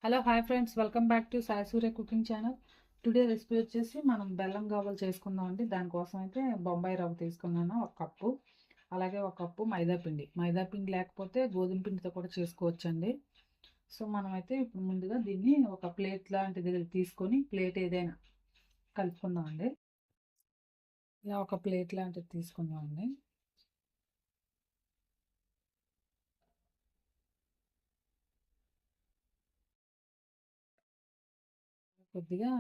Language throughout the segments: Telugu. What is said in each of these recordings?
Hello hi friends, welcome back to Sai Surya cooking channel. Today recipe వచ్చేసి మనం బెల్లం గావలు చేసుకుందాం అండి. దానికోసం అయితే బొంబాయి రవ్వ తీసుకున్నాను ఒక కప్పు, అలాగే ఒక కప్పు మైదాపిండి లేకపోతే గోధుమ పిండితో కూడా చేసుకోవచ్చండి. సో మనమైతే ఇప్పుడు ముందుగా దీన్ని ఒక ప్లేట్ లాంటిది తీసుకొని, ప్లేట్ ఏదైనా కలుపుకుందాం అండి. ఇలా ఒక ప్లేట్ లాంటిది తీసుకుందాం అండి. కొద్దిగా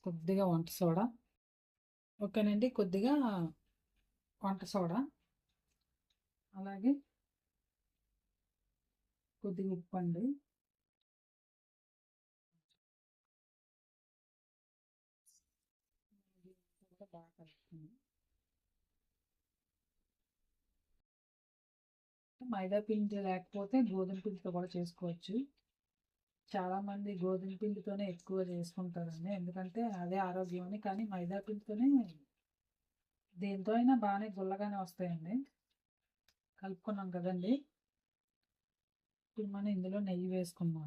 కొద్దిగా వంట సోడా, ఓకేనండి, కొద్దిగా వంట సోడా, అలాగే కొద్దిగా ఉప్పు అండి. బాగా కలుపుకుంది. మైదా పిండి లేకపోతే గోధుమ పిండితో కూడా చేసుకోవచ్చు. చాలామంది గోధుమ పిండితోనే ఎక్కువ చేసుకుంటారండి, ఎందుకంటే అదే ఆరోగ్యం అని. కానీ మైదా పిండితోనే దేంతో అయినా బాగానే గుల్లగానే వస్తాయండి. కలుపుకున్నాం కదండి. ఇప్పుడు మనం ఇందులో నెయ్యి వేసుకుందాం.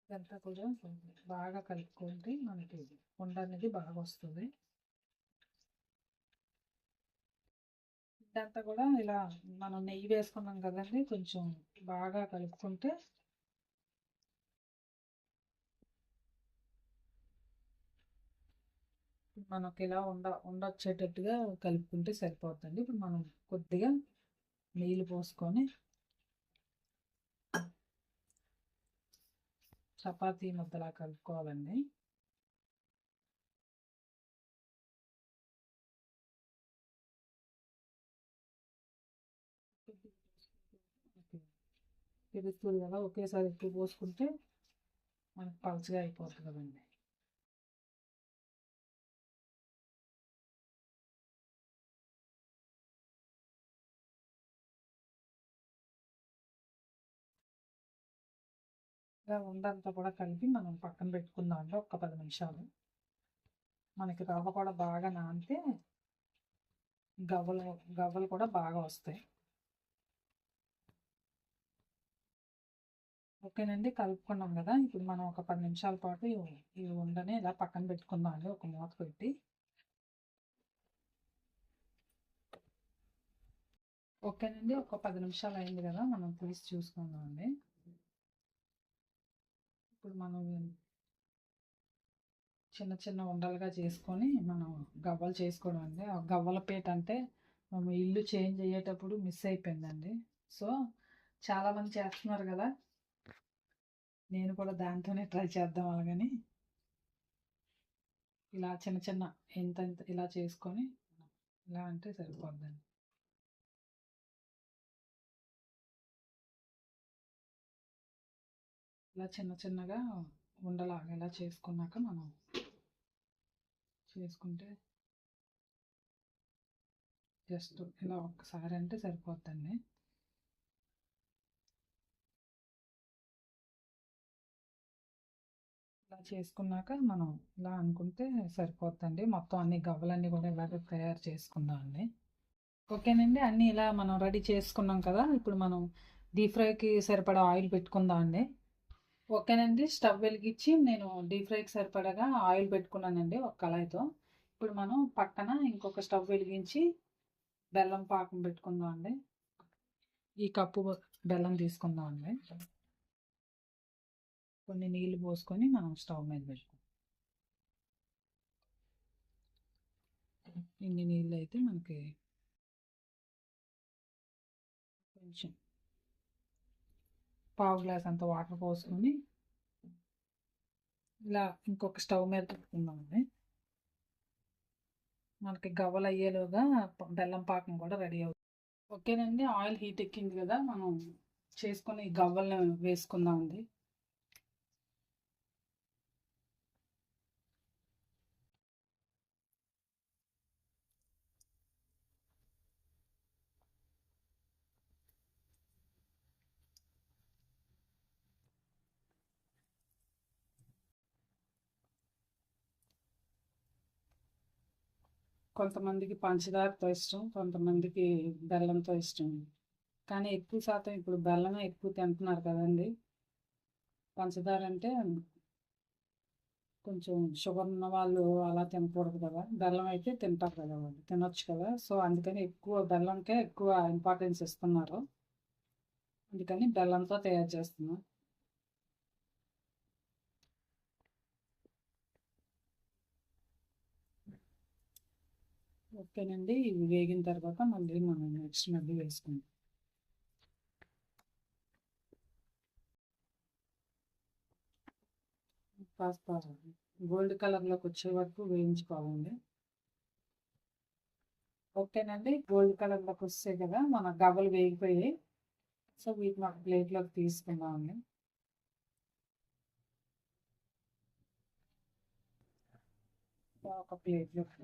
ఇదంతా కూడా బాగా కలుపుకుంటే మనకి ఉండ అనేది బాగా వస్తుంది. ఇదంతా కూడా ఇలా మనం నెయ్యి వేసుకున్నాం కదండి, కొంచెం బాగా కలుపుకుంటే మనకి ఇలా ఉండొచ్చేటట్టుగా కలుపుకుంటే సరిపోతుంది. ఇప్పుడు మనం కొద్దిగా నీళ్ళు పోసుకొని చపాతీ ముద్దలా కలుపుకోవాలండి. తెలుస్తుంది కదా, ఒకేసారి ఎక్కువ పోసుకుంటే మనకు పలచగా అయిపోతుంది కదండి. ఇలా ఉండంతా కూడా కలిపి మనం పక్కన పెట్టుకుందాం అండి ఒక 10 నిమిషాలు. మనకి రవ్వ కూడా బాగా నానితే గవ్వలు గవ్వలు కూడా బాగా వస్తాయి. ఓకేనండి, కలుపుకున్నాం కదా. ఇప్పుడు మనం ఒక 10 నిమిషాల పాటు ఈ ఉండని ఇలా పక్కన పెట్టుకుందాం అండి, ఒక మూత పెట్టి. ఓకేనండి, ఒక 10 నిమిషాలు అయింది కదా, మనం తీసి చూసుకుందాం అండి. ఇప్పుడు మనం చిన్న చిన్న ఉండలుగా చేసుకొని మనం గవ్వలు చేసుకోవడం అండి. ఆ గవ్వల పీట అంటే మేము ఇల్లు చేంజ్ అయ్యేటప్పుడు మిస్ అయిపోయిందండి. సో చాలామంది చేస్తున్నారు కదా, నేను కూడా దాంతోనే ట్రై చేద్దాం అలాగని ఇలా చిన్న చిన్న ఇంత ఇలా చేసుకొని ఇలా అంటే సరిపోద్దండి. ఇలా చిన్న చిన్నగా ఉండలాగా ఇలా చేసుకున్నాక మనం చేసుకుంటే జస్ట్ ఇలా ఒక్కసారి అంటే సరిపోద్దండి. ఇలా చేసుకున్నాక మనం ఇలా అనుకుంటే సరిపోద్దండి. మొత్తం అన్ని గవ్వలన్నీ కూడా ఇలాగే తయారు చేసుకుందాం అండి. ఓకేనండి, అన్నీ ఇలా మనం రెడీ చేసుకున్నాం కదా. ఇప్పుడు మనం డీప్ ఫ్రైకి సరిపడా ఆయిల్ పెట్టుకుందాం అండి. ఓకేనండి, స్టవ్ వెలిగించి నేను డీప్ ఫ్రైకి సరిపడగా ఆయిల్ పెట్టుకున్నానండి ఒక కళాయితో. ఇప్పుడు మనం పక్కన ఇంకొక స్టవ్ వెలిగించి బెల్లం పాకం పెట్టుకుందాం అండి. ఈ కప్పు బెల్లం తీసుకుందాం అండి. కొన్ని నీళ్ళు పోసుకొని మనం స్టవ్ మీద పెట్టుకుందాం. ఇన్ని నీళ్ళు అయితే మనకి కొంచెం పావు గ్లాస్ అంత వాటర్ పోసుకొని ఇలా ఇంకొక స్టవ్ మీద పెట్టుకుందామండి. మనకి గవ్వలు అయ్యేలోగా బెల్లం పాకం కూడా రెడీ అవుతుంది. ఓకేనండి, ఆయిల్ హీట్ ఎక్కింది కదా, మనం చేసుకొని గవ్వలను వేసుకుందామండి. కొంతమందికి పంచదారతో ఇష్టం, కొంతమందికి బెల్లంతో ఇష్టం. కానీ ఎక్కువ శాతం ఇప్పుడు బెల్లమే ఎక్కువ తింటున్నారు కదండి. పంచదార అంటే కొంచెం షుగర్ ఉన్న వాళ్ళు అలా తినకూడదు కదా. బెల్లం అయితే తింటారు కదా, వాళ్ళు తినొచ్చు కదా. సో అందుకని ఎక్కువ బెల్లంకే ఎక్కువ ఇంపార్టెన్స్ ఇస్తున్నారు. అందుకని బెల్లంతో తయారు చేస్తున్నాం. ఓకేనండి, ఇవి వేగిన తర్వాత మళ్ళీ మనం నెక్స్ట్ మళ్ళీ వేసుకుందాం. కాస్త గోల్డ్ కలర్లోకి వచ్చే వరకు వేయించుకోవాలండి. ఓకేనండి, గోల్డ్ కలర్లోకి వస్తే కదా మన గవ్వలు వేగిపోయాయి. సో వీటిని ఒక ప్లేట్లోకి తీసుకుందామండి. ఒక ప్లేట్లోకి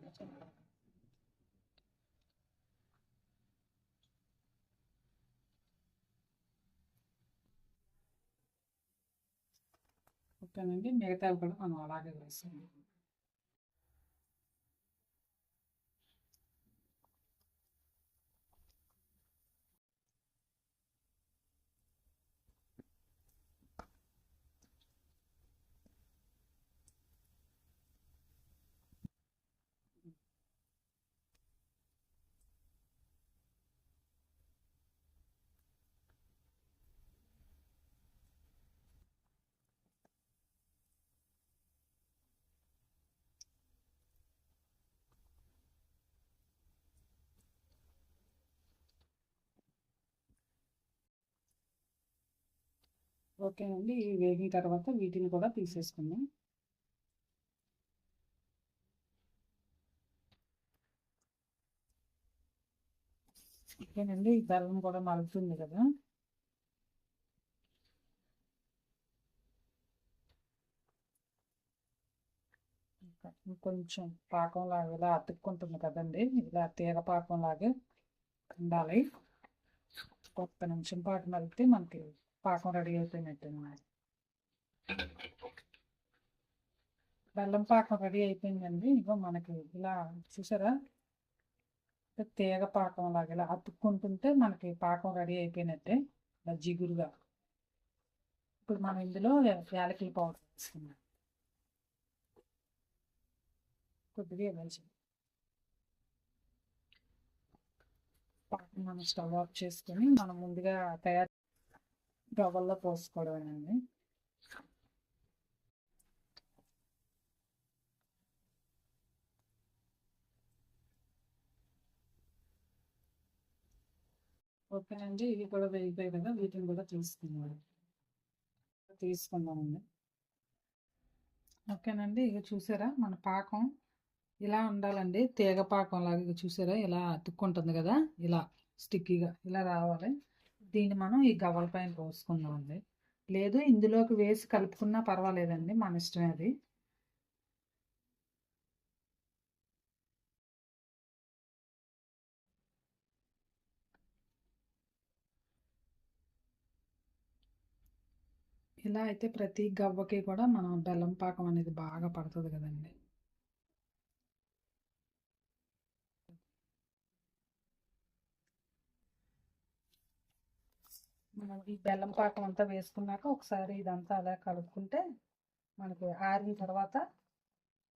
ఓకేనండి, మిగతావి కూడా మనం అలాగే వేస్తాం. ఓకేనండి, ఇవి వేగిన తర్వాత వీటిని కూడా తీసేసుకుందాం. ఓకేనండి, ఈ బెల్లం కూడా మలుగుతుంది కదా. కొంచెం పాకం లాగా ఇలా అతుక్కుంటుంది కదండి, ఇలా తీగ పాకం లాగా ఉండాలి. ఒక్క నిమిషం పాటు మలిగితే మనకి పాకం రెడీ అయిపోయినట్టు. బెల్లం పాకం రెడీ అయిపోయిందండి. ఇగో మనకి ఇలా చూసారా, తీగ పాకం లాగా ఇలా అతుక్కుంటుంటే మనకి పాకం రెడీ అయిపోయినట్టే, ఇలా జిగురుగా. ఇప్పుడు మనం ఇందులో యాలకుల పౌడర్ వేసుకున్నాం, కొద్దిగా వేసి పాకం మనం స్టవ్ ఆఫ్ చేసుకొని మనం ముందుగా తయారు గవ్వల్లో పోసుకోవడమేనండి. ఓకేనండి, ఇవి కూడా వేగిపోయాయి కదా, వీటిని కూడా తీసుకుందామండి. ఓకేనండి, ఇక చూసారా మన పాకం ఇలా ఉండాలండి, తీగ పాకం లాగా. ఇక చూసారా ఇలా అతుక్కుంటుంది కదా, ఇలా స్టిక్కీగా ఇలా రావాలి. దీన్ని మనం ఈ గవ్వల పైన పోసుకుందామండి, లేదు ఇందులోకి వేసి కలుపుకున్నా పర్వాలేదండి, మన ఇష్టమే అది. ఇలా అయితే ప్రతి గవ్వకి కూడా మనం బెల్లం పాకం అనేది బాగా పడుతుంది కదండి. మనం ఈ బెల్లం పాకం అంతా వేసుకున్నాక ఒకసారి ఇదంతా అలా కలుపుకుంటే మనకి ఆరిన తర్వాత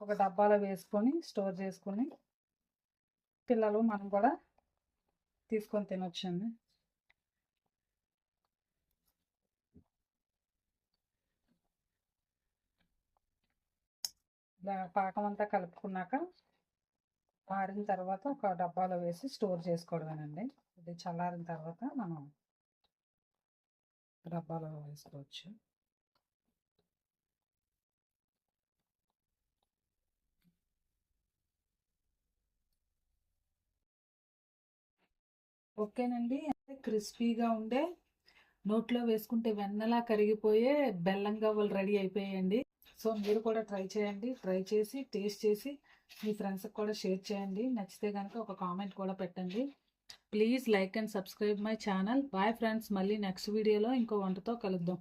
ఒక డబ్బాలో వేసుకొని స్టోర్ చేసుకొని పిల్లలు మనం కూడా తీసుకొని తినొచ్చండి. ఇలా పాకం అంతా కలుపుకున్నాక ఆరిన తర్వాత ఒక డబ్బాలో వేసి స్టోర్ చేసుకోవడమేనండి. ఇది చల్లారిన తర్వాత మనం డబ్బాలో వేసుకోవచ్చు. ఓకేనండి, క్రిస్పీగా ఉండే నోట్లో వేసుకుంటే వెన్నలా కరిగిపోయే బెల్లం గవ్వలు రెడీ అయిపోయాయండి. సో మీరు కూడా ట్రై చేయండి, ట్రై చేసి టేస్ట్ చేసి మీ ఫ్రెండ్స్కి కూడా షేర్ చేయండి. నచ్చితే కనుక ఒక కామెంట్ కూడా పెట్టండి. Please like and subscribe my channel. Bye friends, మళ్ళీ నెక్స్ట్ వీడియోలో ఇంకో వంటతో కలుద్దాం.